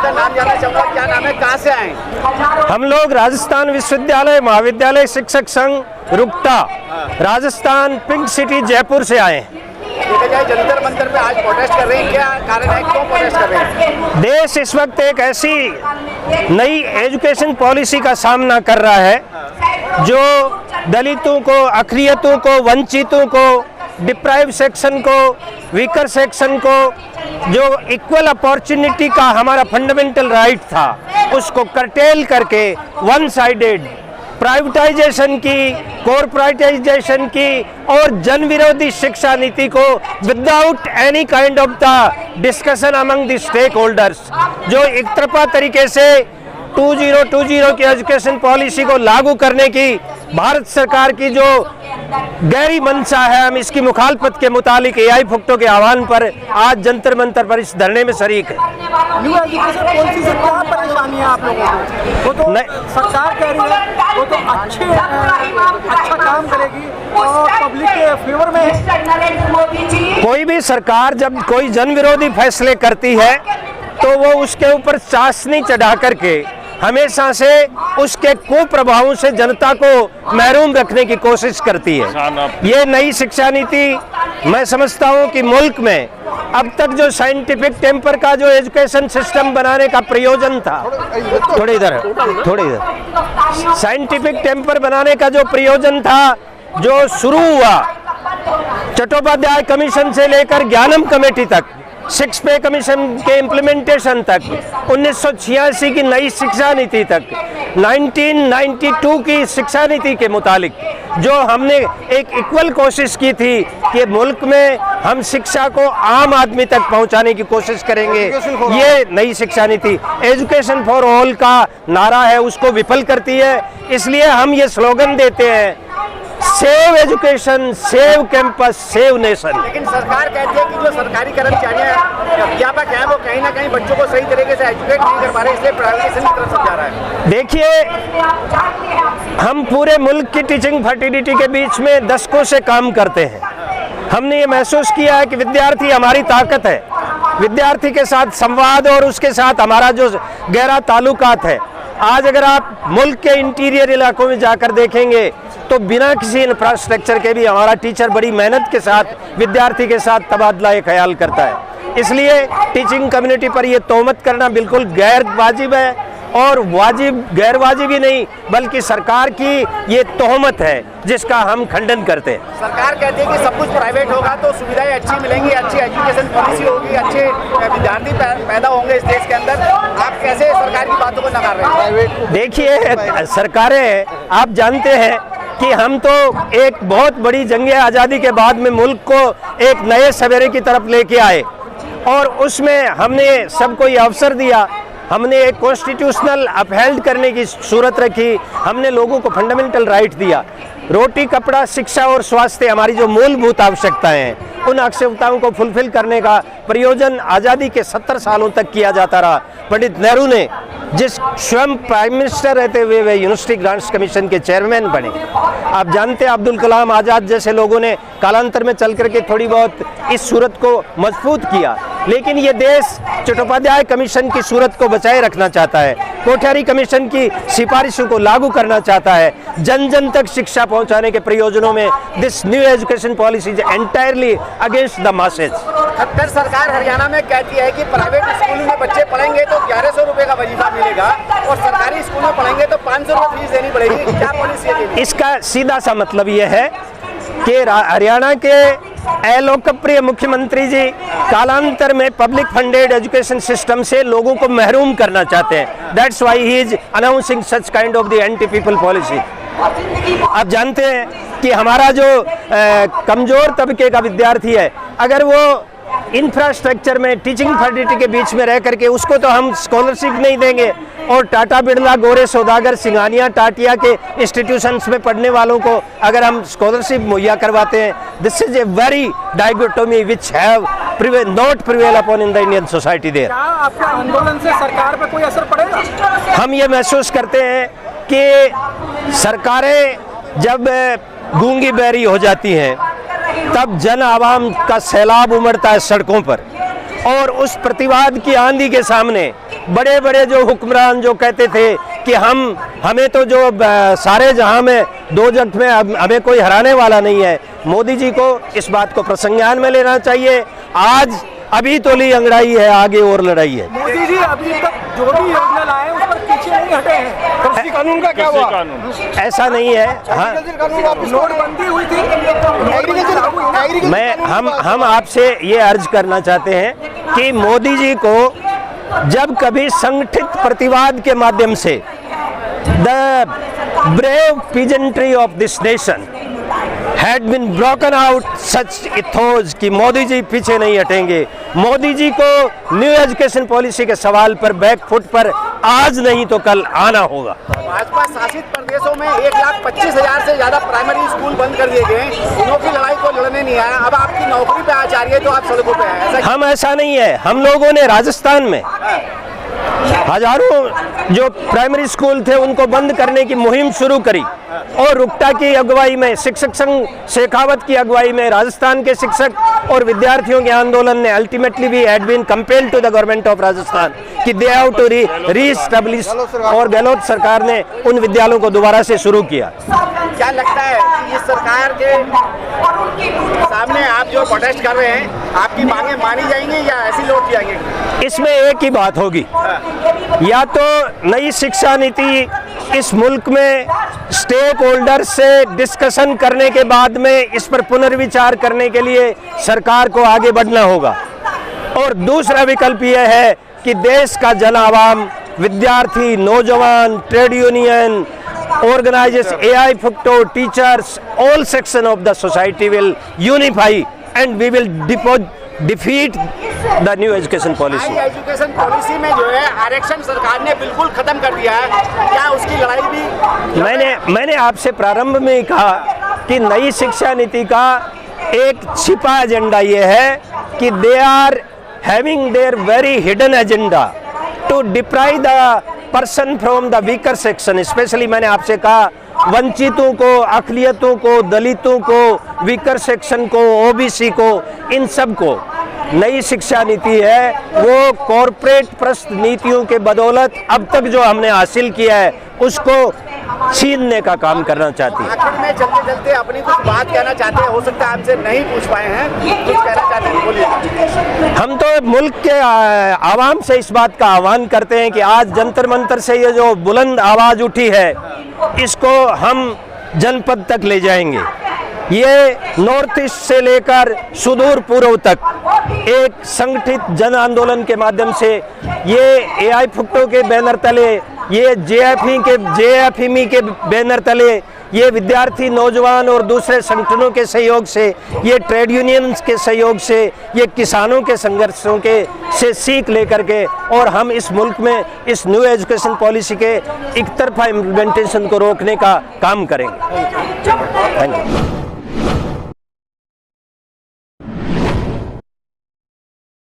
आपका नाम जानना चाहूँगा, क्या नाम है, कहाँ से आए? हम लोग राजस्थान विश्वविद्यालय महाविद्यालय शिक्षक संघ रुकटा, राजस्थान, पिंक सिटी, जयपुर से आए। देखा जाए जंतर मंतर पे आज प्रोटेस्ट कर रहे हैं, क्या कारण है, क्यों प्रोटेस्ट कर रहे हैं? देश इस वक्त एक ऐसी नई एजुकेशन पॉलिसी का सामना कर रहा है जो दलितों को, अक़लियतों को, वंचितों को, डिप्राइव सेक्शन को, वीकर सेक्शन को, जो इक्वल अपॉर्चुनिटी का हमारा फंडामेंटल राइट था, उसको कर्टेल करके वन साइडेड प्राइवेटाइजेशन की, कॉर्पोरेटाइजेशन की और जन विरोधी शिक्षा नीति को without any kind of the discussion among the stakeholders, जो एक तरफा तरीके से 2020 की एजुकेशन पॉलिसी को लागू करने की भारत सरकार की जो गहरी मंशा है, हम इसकी मुखालफत के मुतालिक एआई फुक्टो के आह्वान पर आज जंतर मंतर पर इस धरने में शरीक है। न्यू एजुकेशन पॉलिसी से क्या परेशानी है आप लोगों को? वो तो सरकार कह रही है वो तो अच्छा काम करेगी और पब्लिक के फेवर में है। कोई भी सरकार जब कोई जन विरोधी फैसले करती है तो वो उसके ऊपर चाशनी चढ़ा करके हमेशा से उसके कुप्रभावों से जनता को महरूम रखने की कोशिश करती है। ये नई शिक्षा नीति, मैं समझता हूँ कि मुल्क में अब तक जो साइंटिफिक टेम्पर का जो एजुकेशन सिस्टम बनाने का प्रयोजन था, थोड़े इधर साइंटिफिक टेम्पर बनाने का जो प्रयोजन था, जो शुरू हुआ चट्टोपाध्याय कमीशन से लेकर ज्ञानम कमेटी तक, 6 पे कमीशन के इम्प्लीमेंटेशन तक, 1986 की नई शिक्षा नीति तक, 1992 की शिक्षा नीति के मुतालिक जो हमने एक इक्वल कोशिश की थी कि मुल्क में हम शिक्षा को आम आदमी तक पहुंचाने की कोशिश करेंगे, ये नई शिक्षा नीति एजुकेशन फॉर ऑल का नारा है, उसको विफल करती है। इसलिए हम ये स्लोगन देते हैं, save education, save campus, save nation. लेकिन सरकार कहती है कि जो सरकारी कर्मचारी अध्यापक हैं वो कहीं ना कहीं बच्चों को सही तरीके से एजुकेट नहीं कर पा रहे, इसलिए प्राइवेटाइजेशन की तरफ जा रहा है। देखिए, हम पूरे मुल्क की टीचिंग फर्टिलिटी के बीच में दशकों से काम करते हैं। हमने ये महसूस किया है कि विद्यार्थी हमारी ताकत है, विद्यार्थी के साथ संवाद और उसके साथ हमारा जो गहरा ताल्लुकात है। आज अगर आप मुल्क के इंटीरियर इलाकों में जाकर देखेंगे तो बिना किसी इंफ्रास्ट्रक्चर के भी हमारा टीचर बड़ी मेहनत के साथ विद्यार्थी के साथ तबादला ख्याल करता है। इसलिए टीचिंग कम्युनिटी पर यह तोहमत करना बिल्कुल गैर वाजिब है और गैर वाजिब ही नहीं बल्कि सरकार की ये तोहमत है जिसका हम खंडन करते हैं। सरकार कहती है कि सब कुछ प्राइवेट होगा तो सुविधाएं अच्छी मिलेंगी, अच्छी एजुकेशन पॉलिसी होगी, अच्छे विद्यार्थी पैदा होंगे इस देश के अंदर। आप कैसे सरकार की बातों को नकार रहे हैं? देखिए, सरकारें, आप जानते हैं कि हम तो एक बहुत बड़ी जंग आज़ादी के बाद में मुल्क को एक नए सवेरे की तरफ लेके आए और उसमें हमने सबको ये अवसर दिया, हमने एक कॉन्स्टिट्यूशनल अपहेल्ड करने की सूरत रखी, हमने लोगों को फंडामेंटल राइट दिया। रोटी, कपड़ा, शिक्षा और स्वास्थ्य हमारी जो मूलभूत आवश्यकताएं हैं, उन आवश्यकताओं को फुलफिल करने का प्रयोजन आज़ादी के 70 सालों तक किया जाता रहा। पंडित नेहरू ने जिस स्वयं प्राइम मिनिस्टर रहते हुए वे यूनिवर्सिटी ग्रांट्स कमीशन के चेयरमैन बने। आप जानते हैं अब्दुल कलाम आज़ाद जैसे लोगों ने कालांतर में चल करके थोड़ी बहुत इस सूरत को मजबूत किया, लेकिन ये देश चट्टोपाध्याय कमीशन की सूरत को बचाए रखना चाहता है, कोठारी कमीशन की सिफारिशों को लागू करना चाहता है। जन जन तक शिक्षा पहुंचाने के प्रयोजनों में this new education policy is entirely against the masses. Khattar सरकार हरियाणा में कहती है कि प्राइवेट स्कूल में बच्चे पढ़ेंगे तो 1100 रुपए का वजीफा मिलेगा और सरकारी स्कूल में पढ़ेंगे तो 500 रुपए फीस देनी पड़ेगी। क्या पॉलिसी है? इसका सीधा सा मतलब ये है कि हरियाणा के अलोकप्रिय मुख्यमंत्री जी कालांतर में पब्लिक फंडेड एजुकेशन सिस्टम से लोगों को महरूम करना चाहते हैं। That's why he is announcing such kind of the anti people policy. आप जानते हैं कि हमारा जो कमजोर तबके का विद्यार्थी है, अगर वो इंफ्रास्ट्रक्चर में टीचिंग फर्टिलिटी के बीच में रह करके, उसको तो हम स्कॉलरशिप नहीं देंगे और टाटा बिरला, गोरे सौदागर, सिंघानिया, टाटिया के इंस्टीट्यूशंस में पढ़ने वालों को अगर हम स्कॉलरशिप मुहैया करवाते हैं, this is a very dichotomy which have not prevail upon in the Indian society there. क्या आपके आंदोलन से सरकार पे कोई असर पड़ेगा? हम ये महसूस करते हैं कि सरकारें जब गूंगी बहरी हो जाती हैं तब जन आवाम का सैलाब उमड़ता है सड़कों पर। और उस प्रतिवाद की आंधी के सामने बड़े बड़े जो हुक्मरान जो कहते थे कि हमें तो जो सारे जहां में दो जगत में हमें कोई हराने वाला नहीं है, मोदी जी को इस बात को प्रसंज्ञान में लेना चाहिए। आज अभी तो ली अंगड़ाई है, आगे और लड़ाई है। मोदी जी अभी तक जो भी योजना लाए उस पर पीछे नहीं हटे हैं। कृषि कानून का क्या हुआ? ऐसा नहीं है। हाँ, नोटबंदी हुई थी, हम आपसे ये अर्ज करना चाहते हैं कि मोदी जी को जब कभी संगठित प्रतिवाद के माध्यम से the brave peasantry of this nation had been broken out such ethos कि मोदी जी पीछे नहीं हटेंगे। मोदी जी को न्यू एजुकेशन पॉलिसी के सवाल पर बैकफुट पर आज नहीं तो कल आना होगा। भाजपा शासित प्रदेशों में 1,25,000 से ज्यादा प्राइमरी स्कूल बंद कर दिए गए, उन्हों की लड़ाई को लड़ने नहीं आया। अब आपकी नौकरी पे आचार्य तो आप सड़कों पे हैं। हम ऐसा नहीं है। हम लोगों ने राजस्थान में हजारों जो प्राइमरी स्कूल थे उनको बंद करने की मुहिम शुरू करी और रुकटा की अगुवाई में, शिक्षक संघ शेखावत की अगुवाई में राजस्थान के शिक्षक और विद्यार्थियों के आंदोलन ने अल्टीमेटली भी had been compelled to the government of Rajasthan कि दे हैव टू रीस्टैब्लिश, और गहलोत सरकार ने उन विद्यालयों को दोबारा से शुरू किया। क्या लगता है कि इस सरकार के सामने आप जो प्रोटेस्ट कर रहे हैं, आपकी मांगे मानी जाएंगी या ऐसी लौट जाएंगी? इसमें एक ही बात होगी, या तो नई शिक्षा नीति इस मुल्क में स्टेक होल्डर से डिस्कशन करने के बाद में इस पर पुनर्विचार करने के लिए सरकार को आगे बढ़ना होगा, और दूसरा विकल्प यह है कि देश का जन आवाम, विद्यार्थी, नौजवान, trade union, organizers, AI Fucto, teachers, all section of the society will unify and we will defeat the new education policy. नई एजुकेशन पॉलिसी में जो है आरक्षण सरकार ने बिल्कुल खत्म कर दिया है, क्या उसकी लड़ाई भी? मैंने आपसे प्रारंभ में ही कहा कि नई शिक्षा नीति का एक छिपा एजेंडा ये है कि they are having their very hidden agenda to deprive the person from the weaker section. Specially मैंने आपसे कहा वंचितों को, अकलियतों को, दलितों को, वीकर सेक्शन को, ओबीसी को, इन सब को नई शिक्षा नीति है वो कॉरपोरेट प्रस्त नीतियों के बदौलत अब तक जो हमने हासिल किया है उसको छीनने का काम करना चाहती है। आखिर में चलते चलते अपनी कुछ बात कहना चाहते हैं, हो सकता है आपसे नहीं पूछ पाए हैं, कुछ कहना चाहते हैं, बोलिए। हम तो मुल्क के आवाम से इस बात का आह्वान करते हैं कि आज जंतर मंतर से ये जो बुलंद आवाज उठी है इसको हम जनपद तक ले जाएंगे। ये नॉर्थ ईस्ट से लेकर सुदूर पूर्व तक एक संगठित जन आंदोलन के माध्यम से ये AI फुक्टो के बैनर तले, ये JFME के बैनर तले, ये विद्यार्थी, नौजवान और दूसरे संगठनों के सहयोग से, ये ट्रेड यूनियंस के सहयोग से, ये किसानों के संघर्षों के से सीख लेकर के और हम इस मुल्क में इस न्यू एजुकेशन पॉलिसी के एक तरफा इम्प्लीमेंटेशन को रोकने का काम करेंगे। Thank you.